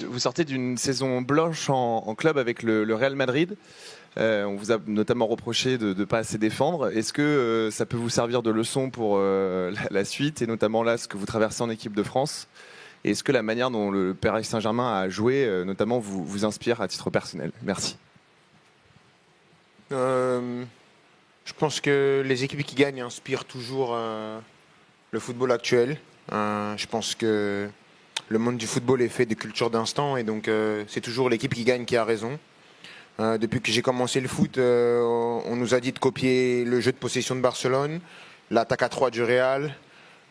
vous sortez d'une saison blanche en club avec le Real Madrid. On vous a notamment reproché de ne pas assez défendre. Est-ce que ça peut vous servir de leçon pour la suite, et notamment là, ce que vous traversez en équipe de France? Et est-ce que la manière dont le Paris Saint-Germain a joué, notamment, vous inspire à titre personnel? Merci. Je pense que les équipes qui gagnent inspirent toujours le football actuel. Je pense que le monde du football est fait de culture d'instant, et donc c'est toujours l'équipe qui gagne qui a raison. Depuis que j'ai commencé le foot, on nous a dit de copier le jeu de possession de Barcelone, l'attaque à 3 du Real,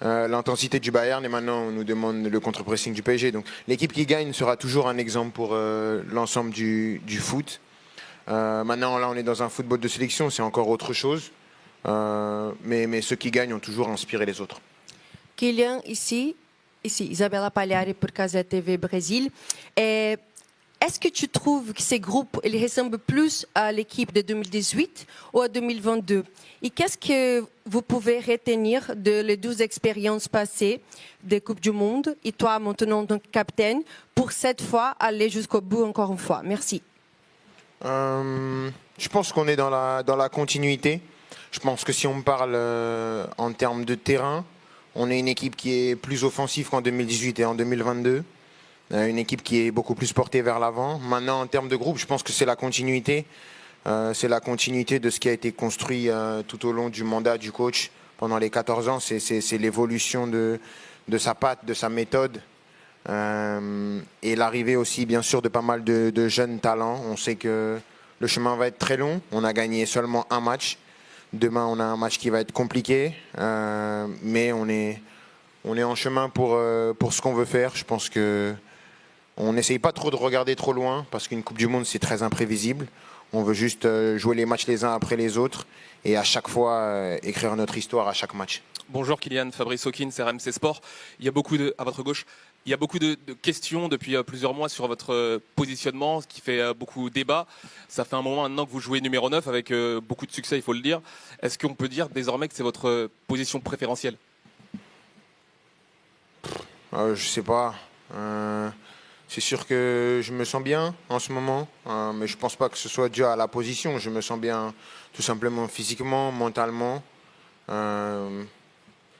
l'intensité du Bayern, et maintenant on nous demande le contre-pressing du PSG. Donc l'équipe qui gagne sera toujours un exemple pour l'ensemble du foot. Maintenant, là, on est dans un football de sélection, c'est encore autre chose. Mais ceux qui gagnent ont toujours inspiré les autres. Kylian, ici, Isabella Pagliari pour Casa TV Brésil. Est-ce que tu trouves que ces groupes ils ressemblent plus à l'équipe de 2018 ou à 2022? Et qu'est-ce que vous pouvez retenir de les 12 expériences passées des Coupes du Monde, et toi maintenant donc capitaine, pour cette fois aller jusqu'au bout encore une fois? Merci. Je pense qu'on est dans la continuité. Je pense que si on me parle en termes de terrain, on est une équipe qui est plus offensive qu'en 2018 et en 2022. Une équipe qui est beaucoup plus portée vers l'avant. Maintenant, en termes de groupe, je pense que c'est la continuité. C'est la continuité de ce qui a été construit tout au long du mandat du coach pendant les 14 ans. C'est l'évolution de sa patte, de sa méthode. Et l'arrivée aussi, bien sûr, de pas mal de jeunes talents. On sait que le chemin va être très long. On a gagné seulement un match. Demain, on a un match qui va être compliqué. Mais on est en chemin pour ce qu'on veut faire. Je pense que on n'essaye pas trop de regarder trop loin, parce qu'une Coupe du Monde, c'est très imprévisible. On veut juste jouer les matchs les uns après les autres et à chaque fois écrire notre histoire à chaque match. Bonjour Kylian, Fabrice Hawkins, RMC Sport. À votre gauche, il y a beaucoup de questions depuis plusieurs mois sur votre positionnement, ce qui fait beaucoup débat. Ça fait un moment maintenant que vous jouez numéro 9 avec beaucoup de succès, il faut le dire. Est-ce qu'on peut dire désormais que c'est votre position préférentielle? Je sais pas. C'est sûr que je me sens bien en ce moment, mais je pense pas que ce soit dû à la position. Je me sens bien tout simplement physiquement, mentalement.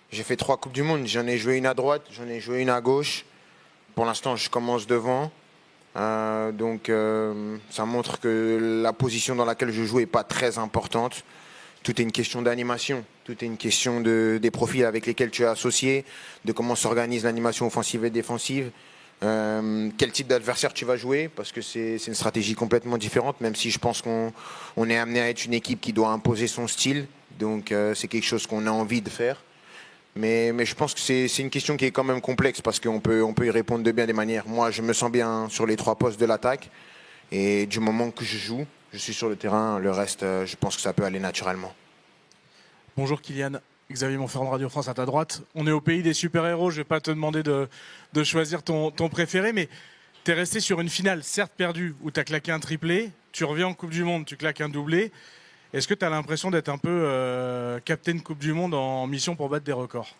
J'ai fait 3 Coupes du Monde. J'en ai joué une à droite, j'en ai joué une à gauche. Pour l'instant, je commence devant. Donc ça montre que la position dans laquelle je joue n'est pas très importante. Tout est une question d'animation. Tout est une question des profils avec lesquels tu es associé, de comment s'organise l'animation offensive et défensive. Quel type d'adversaire tu vas jouer, parce que c'est une stratégie complètement différente, même si je pense qu'on est amené à être une équipe qui doit imposer son style, donc c'est quelque chose qu'on a envie de faire, mais je pense que c'est une question qui est quand même complexe, parce qu'on peut y répondre de bien des manières. Moi, je me sens bien sur les 3 postes de l'attaque, et du moment que je joue, je suis sur le terrain, le reste, je pense que ça peut aller naturellement. Bonjour Kylian, Xavier Monferrand de Radio France à ta droite. On est au pays des super-héros, je ne vais pas te demander de choisir ton préféré, mais tu es resté sur une finale, certes perdue, où tu as claqué un triplé, tu reviens en Coupe du Monde, tu claques un doublé. Est-ce que tu as l'impression d'être un peu capitaine Coupe du Monde en mission pour battre des records?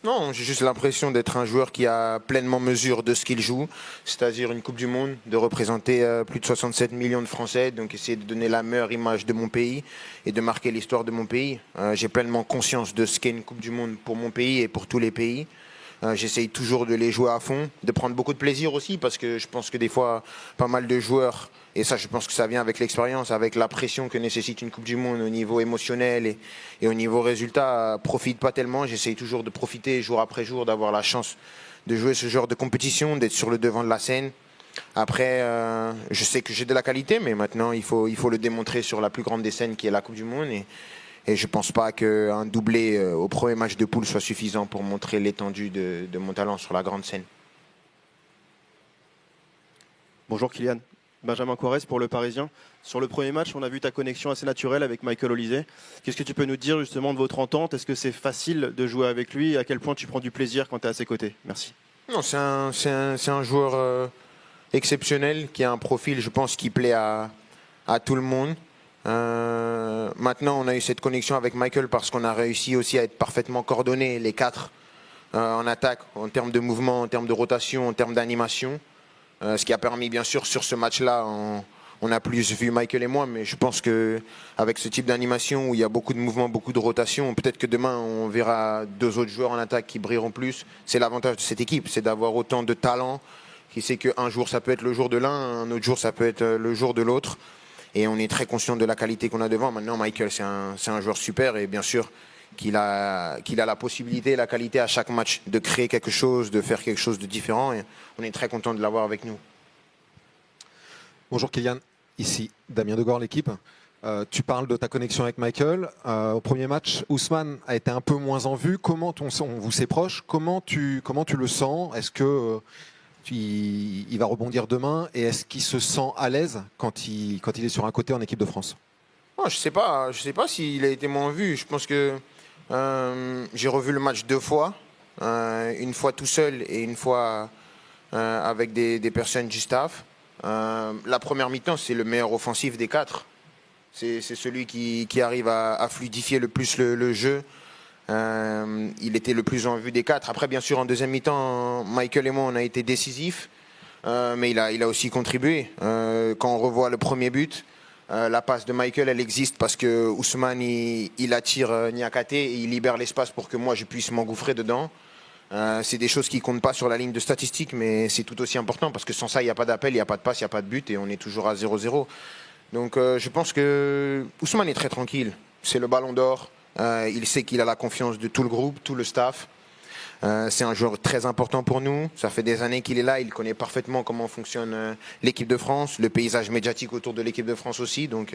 Non, j'ai juste l'impression d'être un joueur qui a pleinement mesure de ce qu'il joue, c'est-à-dire une Coupe du Monde, de représenter plus de 67 millions de Français, donc essayer de donner la meilleure image de mon pays et de marquer l'histoire de mon pays. J'ai pleinement conscience de ce qu'est une Coupe du Monde pour mon pays et pour tous les pays. J'essaye toujours de les jouer à fond, de prendre beaucoup de plaisir aussi, parce que je pense que des fois, pas mal de joueurs, et ça je pense que ça vient avec l'expérience, avec la pression que nécessite une Coupe du Monde au niveau émotionnel et au niveau résultat, profitent pas tellement. J'essaye toujours de profiter jour après jour, d'avoir la chance de jouer ce genre de compétition, d'être sur le devant de la scène. Après, je sais que j'ai de la qualité, mais maintenant il faut le démontrer sur la plus grande des scènes qui est la Coupe du Monde. Et je ne pense pas qu'un doublé au premier match de poule soit suffisant pour montrer l'étendue de mon talent sur la grande scène. Bonjour Kylian, Benjamin Coirez pour Le Parisien. Sur le premier match, on a vu ta connexion assez naturelle avec Michael Olise. Qu'est-ce que tu peux nous dire justement de votre entente? Est-ce que c'est facile de jouer avec lui? À quel point tu prends du plaisir quand tu es à ses côtés? Merci. Non, c'est un joueur exceptionnel qui a un profil, je pense, qui plaît à tout le monde. Maintenant, on a eu cette connexion avec Michael parce qu'on a réussi aussi à être parfaitement coordonnés, les 4, en attaque, en termes de mouvement, en termes de rotation, en termes d'animation. Ce qui a permis, bien sûr, sur ce match-là, on a plus vu Michael et moi, mais je pense qu'avec ce type d'animation où il y a beaucoup de mouvements, beaucoup de rotation, peut-être que demain on verra 2 autres joueurs en attaque qui brilleront plus. C'est l'avantage de cette équipe, c'est d'avoir autant de talent qui sait qu'un jour ça peut être le jour de l'un, un autre jour ça peut être le jour de l'autre. Et on est très conscient de la qualité qu'on a devant. Maintenant, Michael, c'est un joueur super et bien sûr qu'il a la possibilité et la qualité à chaque match de créer quelque chose, de faire quelque chose de différent. Et on est très content de l'avoir avec nous. Bonjour Kylian, ici Damien Degore, l'équipe. Tu parles de ta connexion avec Michael. Au premier match, Ousmane a été un peu moins en vue. Comment on vous c'est proche, comment tu le sens? Est-ce que il va rebondir demain et est-ce qu'il se sent à l'aise quand il est sur un côté en équipe de France? Oh, je sais pas s'il a été moins vu. Je pense que j'ai revu le match 2 fois, une fois tout seul et une fois avec des personnes du staff. La première mi-temps, c'est le meilleur offensif des 4. C'est celui qui arrive à fluidifier le plus le jeu. Il était le plus en vue des 4. Après, bien sûr, en deuxième mi-temps, Michael et moi, on a été décisifs. Mais il a aussi contribué. Quand on revoit le premier but, la passe de Michael, elle existe parce que Ousmane, il attire Niakate et il libère l'espace pour que moi, je puisse m'engouffrer dedans. C'est des choses qui ne comptent pas sur la ligne de statistiques, mais c'est tout aussi important parce que sans ça, il n'y a pas d'appel, il n'y a pas de passe, il n'y a pas de but et on est toujours à 0-0. Donc je pense que Ousmane est très tranquille. C'est le ballon d'or. Il sait qu'il a la confiance de tout le groupe, tout le staff. C'est un joueur très important pour nous. Ça fait des années qu'il est là. Il connaît parfaitement comment fonctionne l'équipe de France, le paysage médiatique autour de l'équipe de France aussi. Donc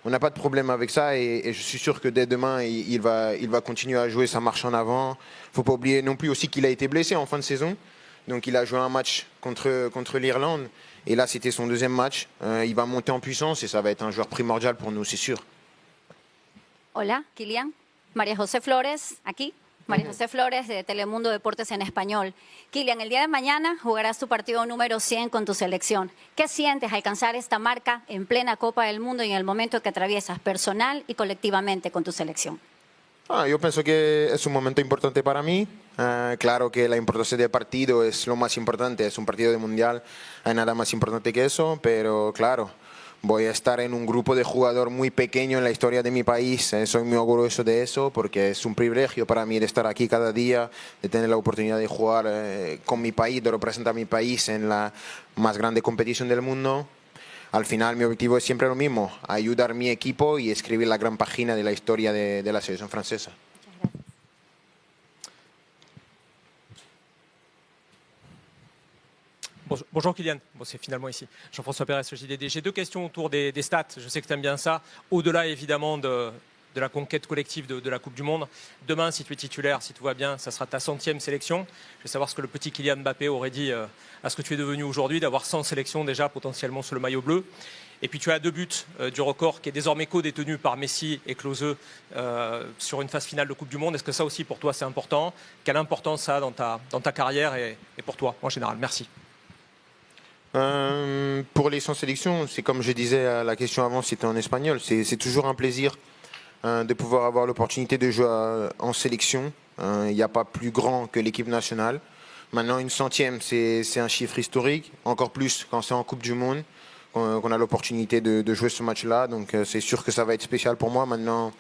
on n'a pas de problème avec ça et je suis sûr que dès demain, il va continuer à jouer sa marche en avant. Il ne faut pas oublier non plus aussi qu'il a été blessé en fin de saison. Donc il a joué un match contre l'Irlande. Et là, c'était son deuxième match. Il va monter en puissance et ça va être un joueur primordial pour nous, c'est sûr. Hola, Kylian. María José Flores, aquí. María José Flores de Telemundo Deportes en Español. Kylian, el día de mañana jugarás tu partido número 100 con tu selección. ¿Qué sientes alcanzar esta marca en plena Copa del Mundo y en el momento que atraviesas personal y colectivamente con tu selección? Yo pienso que es un momento importante para mí. Claro que la importancia del partido es lo más importante. Es un partido de mundial. Hay nada más importante que eso, pero claro. Voy a estar en un grupo de jugadores muy pequeño en la historia de mi país. Soy muy orgulloso de eso porque es un privilegio para mí de estar aquí cada día, de tener la oportunidad de jugar con mi país, de representar a mi país en la más grande competición del mundo. Al final mi objetivo es siempre lo mismo, ayudar a mi equipo y escribir la gran página de la historia de la selección francesa. Bonjour Kylian, bon, c'est finalement ici. Jean-François Pérez, le JDD. J'ai 2 questions autour des stats. Je sais que tu aimes bien ça. Au-delà évidemment de la conquête collective de la Coupe du Monde. Demain, si tu es titulaire, si tout va bien, ça sera ta 100e sélection. Je veux savoir ce que le petit Kylian Mbappé aurait dit à ce que tu es devenu aujourd'hui, d'avoir 100 sélections déjà potentiellement sous le maillot bleu. Et puis tu as 2 buts du record qui est désormais co-détenu par Messi et Klose sur une phase finale de Coupe du Monde. Est-ce que ça aussi pour toi c'est important? Quelle importance ça a dans ta carrière et pour toi en général? Merci. Pour les 100 sélections, c'est comme je disais, la question avant, c'était en espagnol. C'est toujours un plaisir de pouvoir avoir l'opportunité de jouer en sélection. Il n'y a pas plus grand que l'équipe nationale. Maintenant, une 100e, c'est un chiffre historique. Encore plus quand c'est en Coupe du Monde, qu'on a l'opportunité de jouer ce match-là. Donc c'est sûr que ça va être spécial pour moi. Maintenant,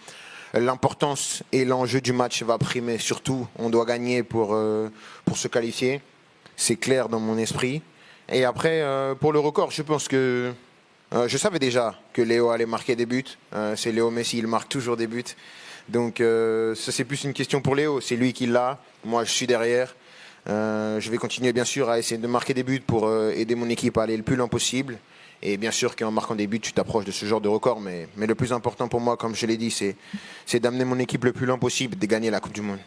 l'importance et l'enjeu du match va primer. Surtout, on doit gagner pour se qualifier. C'est clair dans mon esprit. Et après, pour le record, je pense que je savais déjà que Léo allait marquer des buts. C'est Léo Messi, il marque toujours des buts. Donc ça c'est plus une question pour Léo. C'est lui qui l'a. Moi, je suis derrière. Je vais continuer bien sûr à essayer de marquer des buts pour aider mon équipe à aller le plus loin possible. Et bien sûr qu'en marquant des buts, tu t'approches de ce genre de record. Mais le plus important pour moi, comme je l'ai dit, c'est d'amener mon équipe le plus loin possible, de gagner la Coupe du Monde.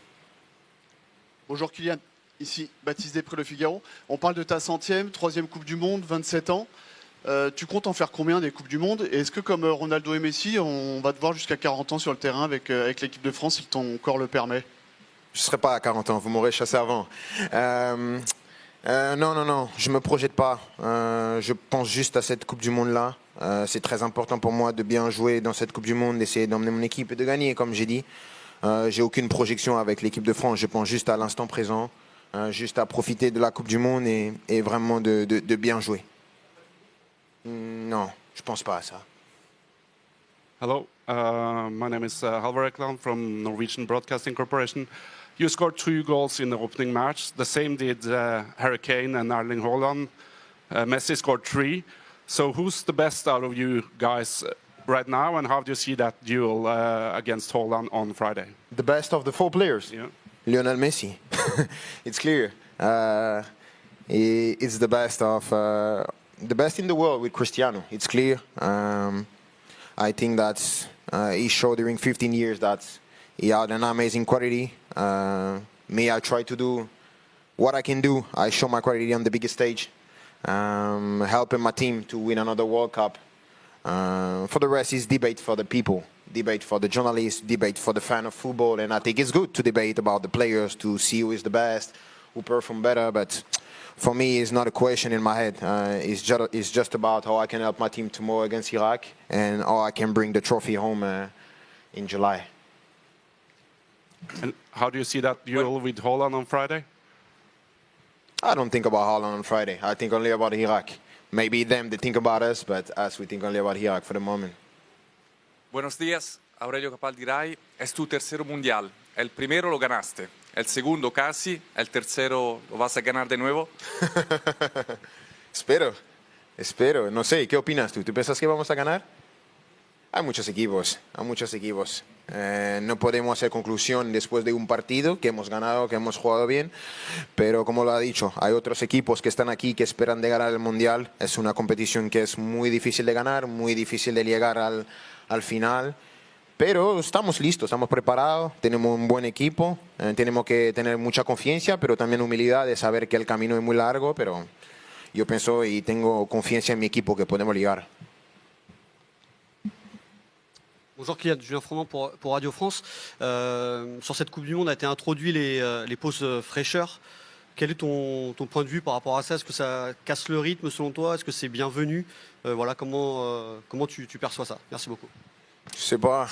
Bonjour Kylian. Ici, Baptiste Després, Le Figaro. On parle de ta 100e, 3e Coupe du Monde, 27 ans. Tu comptes en faire combien des Coupes du Monde? Et est-ce que comme Ronaldo et Messi, on va te voir jusqu'à 40 ans sur le terrain avec l'équipe de France si ton corps le permet? Je ne serai pas à 40 ans, vous m'aurez chassé avant. Non, je ne me projette pas. Je pense juste à cette Coupe du Monde-là. C'est très important pour moi de bien jouer dans cette Coupe du Monde, d'essayer d'emmener mon équipe et de gagner, comme j'ai dit. J'ai aucune projection avec l'équipe de France, je pense juste à l'instant présent. juste à profiter de la Coupe du Monde et vraiment de bien jouer. Non, je pense pas à ça. Hello, my name is Halvor Ekland from Norwegian Broadcasting Corporation. You scored 2 goals in the opening match. The same did Harry Kane and Erling Haaland. Messi scored 3. So who's the best out of you guys right now, and how do you see that duel against Haaland on Friday? The best of the 4 players? Yeah. Lionel Messi. It's clear. It's the best of the best in the world with Cristiano. It's clear. I think that he showed during 15 years that he had an amazing quality. Me, I try to do what I can do. I show my quality on the biggest stage, helping my team to win another World Cup. For the rest, it's debate for the people, debate for the journalists, debate for the fan of football. And I think it's good to debate about the players to see who is the best, who perform better. But for me, it's not a question in my head. It's just about how I can help my team tomorrow against Iraq and how I can bring the trophy home in July. And how do you see that duel with Haaland on Friday? I don't think about Haaland on Friday. I think only about Iraq. Maybe them, they think about us, but us, we think only about Iraq for the moment. Buenos días, Aurelio Capaldi, es tu tercero mundial. El primero lo ganaste, el segundo casi, el tercero lo vas a ganar de nuevo. Espero. No sé, ¿qué opinas tú? ¿Tú piensas que vamos a ganar? Hay muchos equipos. No podemos hacer conclusión después de un partido que hemos ganado, que hemos jugado bien, pero como lo ha dicho, hay otros equipos que están aquí que esperan de ganar el Mundial. Es una competición que es muy difícil de ganar, muy difícil de llegar al final, pero estamos listos, estamos preparados, tenemos un buen equipo, tenemos que tener mucha confianza, pero también humildad de saber que el camino es muy largo, pero yo pienso y tengo confianza en mi equipo que podemos llegar. Bonjour Kylian, Julien Froment pour Radio France. Sur cette Coupe du Monde a été introduit les pauses fraîcheur. Quel est ton point de vue par rapport à ça? Est-ce que ça casse le rythme selon toi? Est-ce que c'est bienvenu? Voilà, comment tu perçois ça? Merci beaucoup. Je sais pas.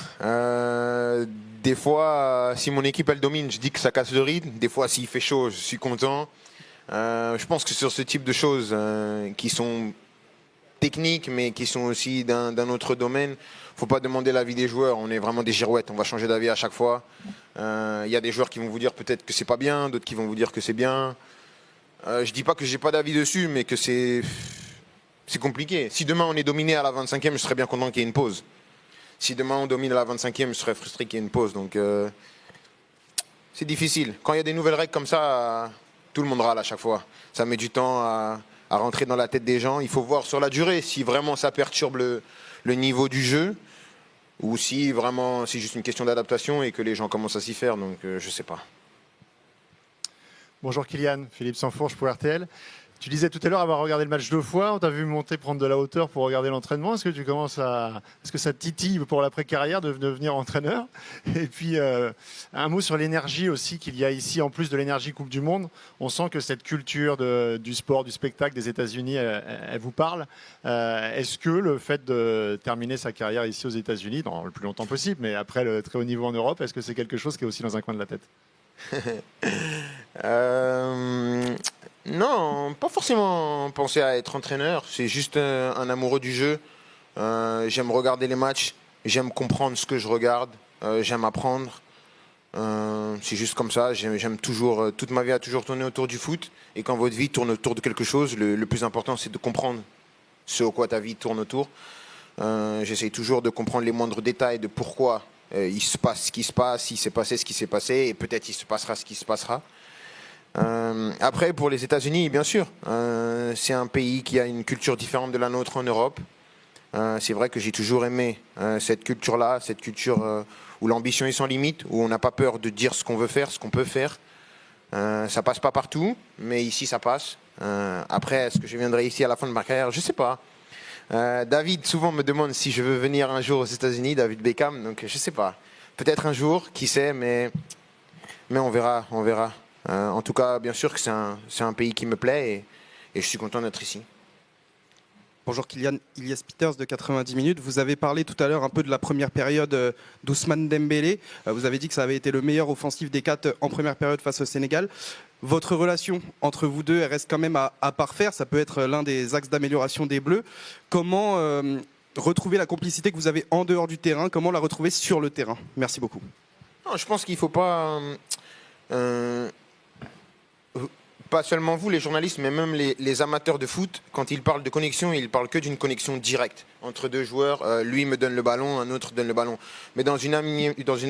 Des fois, si mon équipe elle domine, je dis que ça casse le rythme. Des fois, s'il fait chaud, je suis content. Je pense que sur ce type de choses qui sont techniques, mais qui sont aussi d'un autre domaine, faut pas demander l'avis des joueurs. On est vraiment des girouettes. On va changer d'avis à chaque fois. Il y a des joueurs qui vont vous dire peut-être que c'est pas bien, d'autres qui vont vous dire que c'est bien. Je dis pas que j'ai pas d'avis dessus, mais que c'est compliqué. Si demain on est dominé à la 25e, je serais bien content qu'il y ait une pause. Si demain on domine à la 25e, je serais frustré qu'il y ait une pause. Donc c'est difficile. Quand il y a des nouvelles règles comme ça, tout le monde râle à chaque fois. Ça met du temps à rentrer dans la tête des gens. Il faut voir sur la durée si vraiment ça perturbe le niveau du jeu ou si vraiment c'est juste une question d'adaptation et que les gens commencent à s'y faire. Donc je sais pas. Bonjour Kylian, Philippe Sansfourche pour RTL. Tu disais tout à l'heure avoir regardé le match 2 fois, on t'a vu monter, prendre de la hauteur pour regarder l'entraînement. Est-ce que ça te titille pour l'après-carrière de devenir entraîneur? Et puis un mot sur l'énergie aussi qu'il y a ici, en plus de l'énergie Coupe du Monde. On sent que cette culture du sport, du spectacle des États-Unis, elle vous parle. Est-ce que le fait de terminer sa carrière ici aux États-Unis, dans le plus longtemps possible, mais après le très haut niveau en Europe, est-ce que c'est quelque chose qui est aussi dans un coin de la tête? Non, pas forcément penser à être entraîneur. C'est juste un amoureux du jeu. J'aime regarder les matchs. J'aime comprendre ce que je regarde. J'aime apprendre. C'est juste comme ça. J'aime toujours. Toute ma vie a toujours tourné autour du foot. Et quand votre vie tourne autour de quelque chose, le plus important, c'est de comprendre ce à quoi ta vie tourne autour. J'essaye toujours de comprendre les moindres détails de pourquoi il se passe ce qui se passe, il s'est passé ce qui s'est passé, et peut-être il se passera ce qui se passera. Après, pour les États-Unis, bien sûr, c'est un pays qui a une culture différente de la nôtre en Europe. C'est vrai que j'ai toujours aimé cette culture-là, cette culture où l'ambition est sans limite, où on n'a pas peur de dire ce qu'on veut faire, ce qu'on peut faire. Ça passe pas partout, mais ici ça passe. Après, est-ce que je viendrai ici à la fin de ma carrière? Je sais pas. David souvent me demande si je veux venir un jour aux États-Unis, David Beckham, donc je sais pas. Peut-être un jour, qui sait, mais on verra, on verra. En tout cas, bien sûr que c'est un pays qui me plaît et je suis content d'être ici. Bonjour Kylian, Ilyes Peters de 90 minutes. Vous avez parlé tout à l'heure un peu de la première période d'Ousmane Dembélé. Vous avez dit que ça avait été le meilleur offensif des 4 en première période face au Sénégal. Votre relation entre vous deux, elle reste quand même à parfaire. Ça peut être l'un des axes d'amélioration des Bleus. Comment retrouver la complicité que vous avez en dehors du terrain? Comment la retrouver sur le terrain? Merci beaucoup. Non, je pense qu'il ne faut pas... pas seulement vous, les journalistes, mais même les amateurs de foot, quand ils parlent de connexion, ils parlent que d'une connexion directe entre deux joueurs. Lui me donne le ballon, un autre donne le ballon. Mais dans une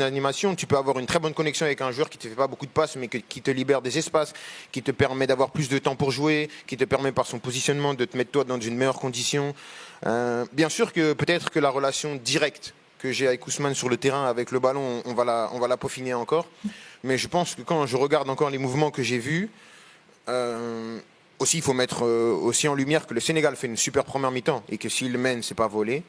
animation, tu peux avoir une très bonne connexion avec un joueur qui ne te fait pas beaucoup de passes, mais qui te libère des espaces, qui te permet d'avoir plus de temps pour jouer, qui te permet par son positionnement de te mettre toi dans une meilleure condition. Bien sûr que peut-être que la relation directe que j'ai avec Ousmane sur le terrain, avec le ballon, on va la peaufiner encore. Mais je pense que quand je regarde encore les mouvements que j'ai vus, aussi, il faut mettre aussi en lumière que le Sénégal fait une super première mi-temps et que s'il mène, c'est pas volé.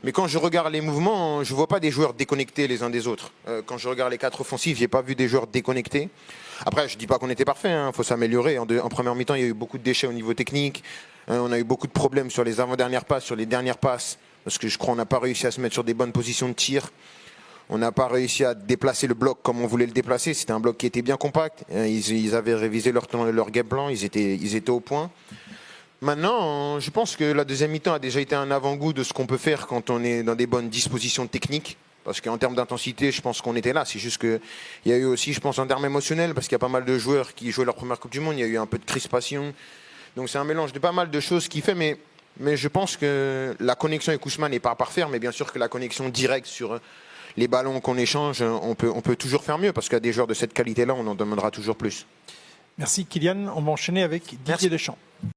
Mais quand je regarde les mouvements, je vois pas des joueurs déconnectés les uns des autres. Quand je regarde les 4 offensifs, j'ai pas vu des joueurs déconnectés. Après, je dis pas qu'on était parfait, hein, faut s'améliorer. En première mi-temps, il y a eu beaucoup de déchets au niveau technique. On a eu beaucoup de problèmes sur les avant-dernières passes, sur les dernières passes, parce que je crois qu'on n'a pas réussi à se mettre sur des bonnes positions de tir. On n'a pas réussi à déplacer le bloc comme on voulait le déplacer. C'était un bloc qui était bien compact. Ils avaient révisé leur game plan. Ils étaient au point. Maintenant, je pense que la deuxième mi-temps a déjà été un avant-goût de ce qu'on peut faire quand on est dans des bonnes dispositions techniques. Parce qu'en termes d'intensité, je pense qu'on était là. C'est juste qu'il y a eu aussi, je pense, en termes émotionnels, parce qu'il y a pas mal de joueurs qui jouaient leur première Coupe du Monde. Il y a eu un peu de crispation. Donc c'est un mélange de pas mal de choses qui fait. Mais je pense que la connexion avec Ousmane n'est pas parfaite. Mais bien sûr que la connexion directe sur les ballons qu'on échange, on peut toujours faire mieux, parce qu'à des joueurs de cette qualité-là, on en demandera toujours plus. Merci Kylian. On va enchaîner avec Didier Deschamps.